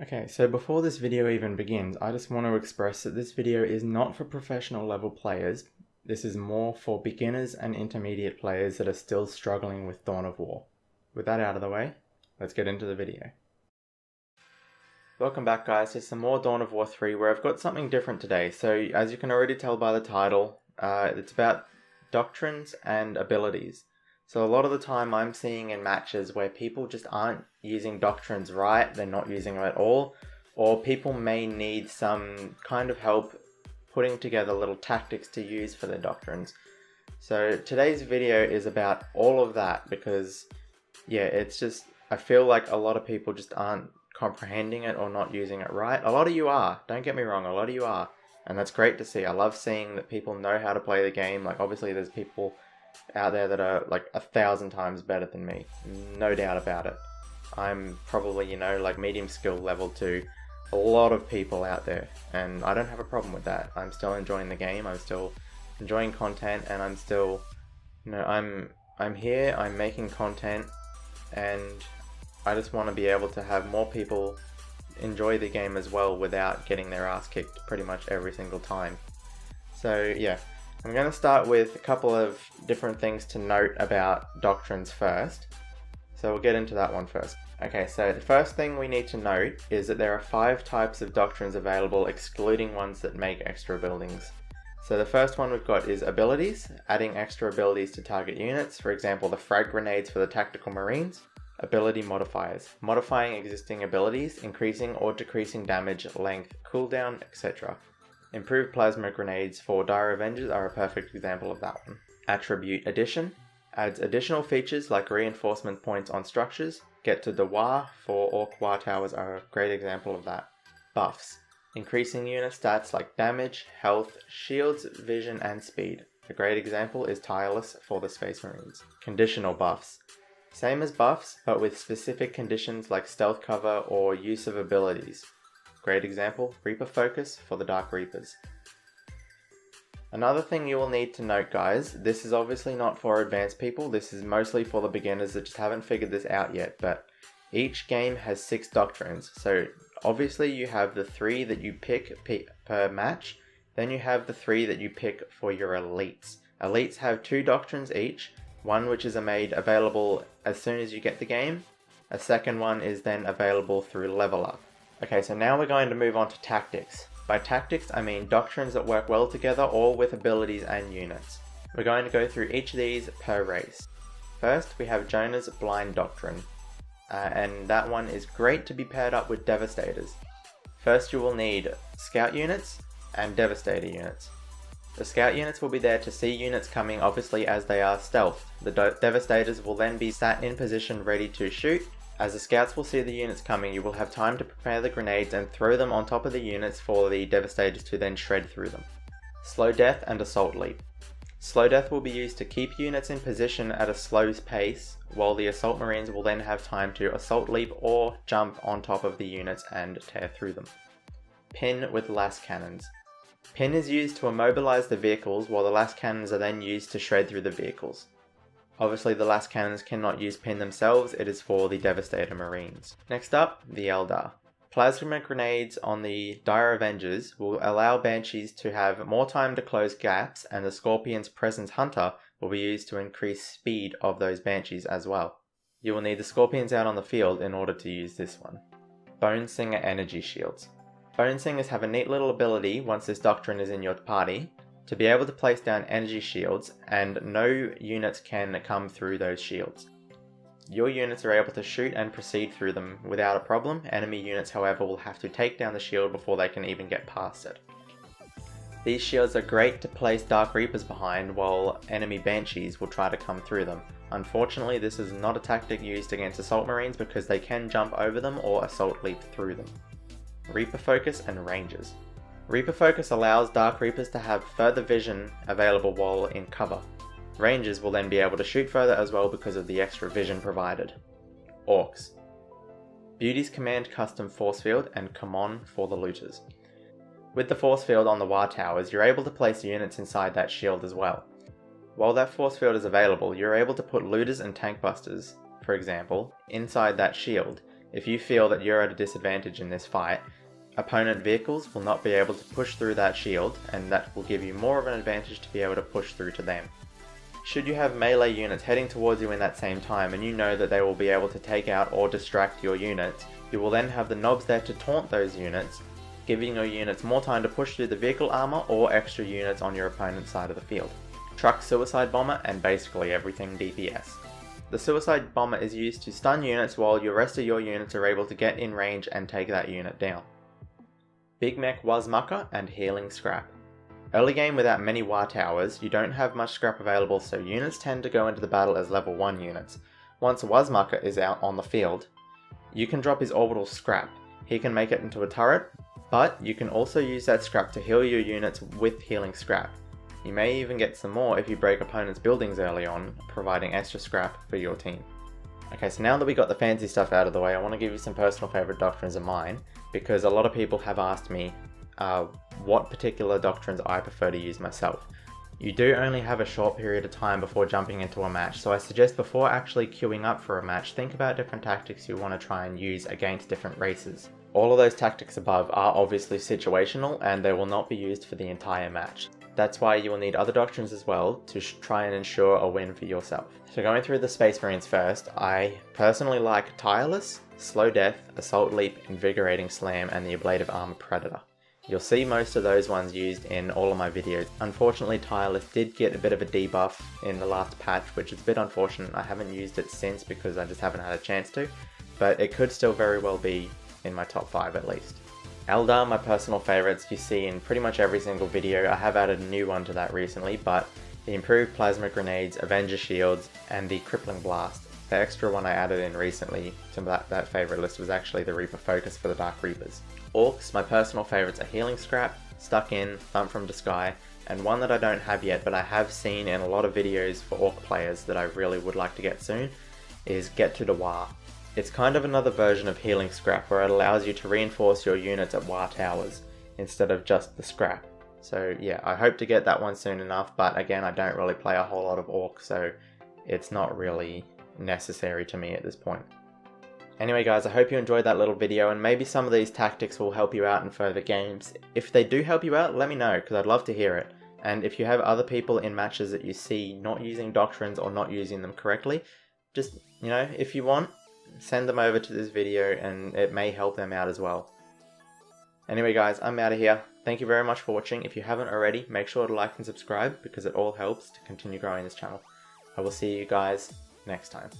Okay, so before this video even begins, I just want to express that this video is not for professional level players. This is more for beginners and intermediate players that are still struggling with Dawn of War. With that out of the way, let's get into the video. Welcome back guys to some more Dawn of War 3 where I've got something different today. So as you can already tell by the title, it's about doctrines and abilities. So a lot of the time I'm seeing in matches where people just aren't using doctrines right, they're not using them at all, or people may need some kind of help putting together little tactics to use for their doctrines. So today's video is about all of that because, yeah, it's just, I feel like a lot of people just aren't comprehending it or not using it right. A lot of you are, don't get me wrong, a lot of you are, and that's great to see. I love seeing that people know how to play the game. Like obviously there's people out there that are like 1,000 times better than me, no doubt about it. I'm probably, you know, like medium skill level to a lot of people out there, and I don't have a problem with that. I'm still enjoying the game, I'm still enjoying content, and I'm still, you know, I'm here, I'm making content, and I just want to be able to have more people enjoy the game as well without getting their ass kicked pretty much every single time. So yeah, I'm going to start with a couple of different things to note about doctrines first. So we'll get into that one first. Okay, so the first thing we need to note is that there are 5 types of doctrines available, excluding ones that make extra buildings. So the first one we've got is abilities, adding extra abilities to target units, for example the frag grenades for the tactical marines. Ability modifiers, modifying existing abilities, increasing or decreasing damage, length, cooldown, etc. Improved plasma grenades for Dire Avengers are a perfect example of that one. Attribute addition, adds additional features like reinforcement points on structures. Get to Dawa for Orc War Towers are a great example of that. Buffs, increasing unit stats like damage, health, shields, vision and speed. A great example is Tireless for the Space Marines. Conditional buffs, same as buffs but with specific conditions like stealth cover or use of abilities. Great example, Reaper Focus for the Dark Reapers. Another thing you will need to note guys, this is obviously not for advanced people, this is mostly for the beginners that just haven't figured this out yet, but each game has 6 doctrines. So obviously you have the 3 that you pick per match, then you have the 3 that you pick for your elites. Elites have 2 doctrines each, one which is made available as soon as you get the game, a second one is then available through level up. Okay, so now we're going to move on to tactics. By tactics, I mean doctrines that work well together or with abilities and units. We're going to go through each of these per race. First, we have Jonah's Blind Doctrine, and that one is great to be paired up with Devastators. First, you will need Scout units and Devastator units. The Scout units will be there to see units coming, obviously as they are stealth. The Devastators will then be sat in position ready to shoot. As the scouts will see the units coming, you will have time to prepare the grenades and throw them on top of the units for the Devastators to then shred through them. Slow Death and Assault Leap. Slow Death will be used to keep units in position at a slow pace, while the Assault Marines will then have time to Assault Leap or jump on top of the units and tear through them. Pin with Las Cannons. Pin is used to immobilize the vehicles, while the Las Cannons are then used to shred through the vehicles. Obviously the Las Cannons cannot use Pin themselves, it is for the Devastator Marines. Next up, the Eldar. Plasma grenades on the Dire Avengers will allow Banshees to have more time to close gaps, and the Scorpion's Presence Hunter will be used to increase speed of those Banshees as well. You will need the Scorpions out on the field in order to use this one. Bone Singer Energy Shields. Bone Singers have a neat little ability once this doctrine is in your party, to be able to place down energy shields, and no units can come through those shields. Your units are able to shoot and proceed through them without a problem. Enemy units, however, will have to take down the shield before they can even get past it. These shields are great to place Dark Reapers behind, while enemy Banshees will try to come through them. Unfortunately, this is not a tactic used against Assault Marines because they can jump over them or Assault Leap through them. Reaper Focus and Rangers. Reaper Focus allows Dark Reapers to have further vision available while in cover. Rangers will then be able to shoot further as well because of the extra vision provided. Orcs. Beauty's Command Custom Force Field and Common for the Looters. With the Force Field on the War Towers, you're able to place units inside that shield as well. While that Force Field is available, you're able to put Looters and Tank Busters, for example, inside that shield, If you feel that you're at a disadvantage in this fight, opponent vehicles will not be able to push through that shield, and that will give you more of an advantage to be able to push through to them. Should you have melee units heading towards you in that same time and you know that they will be able to take out or distract your units, you will then have the knobs there to taunt those units, giving your units more time to push through the vehicle armor or extra units on your opponent's side of the field. Truck Suicide Bomber and basically everything DPS. The Suicide Bomber is used to stun units while the rest of your units are able to get in range and take that unit down. Big Mech Wazmucker and Healing Scrap. Early game without many Wa towers, you don't have much scrap available, so units tend to go into the battle as level 1 units. Once Wazmucker is out on the field, you can drop his orbital scrap. He can make it into a turret, but you can also use that scrap to heal your units with healing scrap. You may even get some more if you break opponents' buildings early on, providing extra scrap for your team. Okay, so now that we got the fancy stuff out of the way, I want to give you some personal favourite doctrines of mine, because a lot of people have asked me what particular doctrines I prefer to use myself. You do only have a short period of time before jumping into a match, so I suggest before actually queuing up for a match, think about different tactics you want to try and use against different races. All of those tactics above are obviously situational and they will not be used for the entire match. That's why you will need other doctrines as well to try and ensure a win for yourself. So going through the Space Marines first, I personally like Tireless, Slow Death, Assault Leap, Invigorating Slam, and the Ablative Armor Predator. You'll see most of those ones used in all of my videos. Unfortunately, Tireless did get a bit of a debuff in the last patch, which is a bit unfortunate. I haven't used it since because I just haven't had a chance to, but it could still very well be in my top 5 at least. Eldar, my personal favourites, you see in pretty much every single video. I have added a new one to that recently, but the improved Plasma Grenades, Avenger Shields, and the Crippling Blast. The extra one I added in recently to that favourite list was actually the Reaper Focus for the Dark Reapers. Orcs, my personal favourites are Healing Scrap, Stuck In, Thump from the Sky, and one that I don't have yet but I have seen in a lot of videos for Orc players that I really would like to get soon, is Get to the Wa. It's kind of another version of Healing Scrap where it allows you to reinforce your units at Wa towers instead of just the scrap. So yeah, I hope to get that one soon enough, but again I don't really play a whole lot of Orc, so it's not really necessary to me at this point. Anyway guys, I hope you enjoyed that little video and maybe some of these tactics will help you out in further games. If they do help you out, let me know because I'd love to hear it. And if you have other people in matches that you see not using doctrines or not using them correctly, just, you know, if you want, send them over to this video and it may help them out as well. Anyway guys, I'm out of here. Thank you very much for watching. If you haven't already, make sure to like and subscribe because it all helps to continue growing this channel. I will see you guys next time.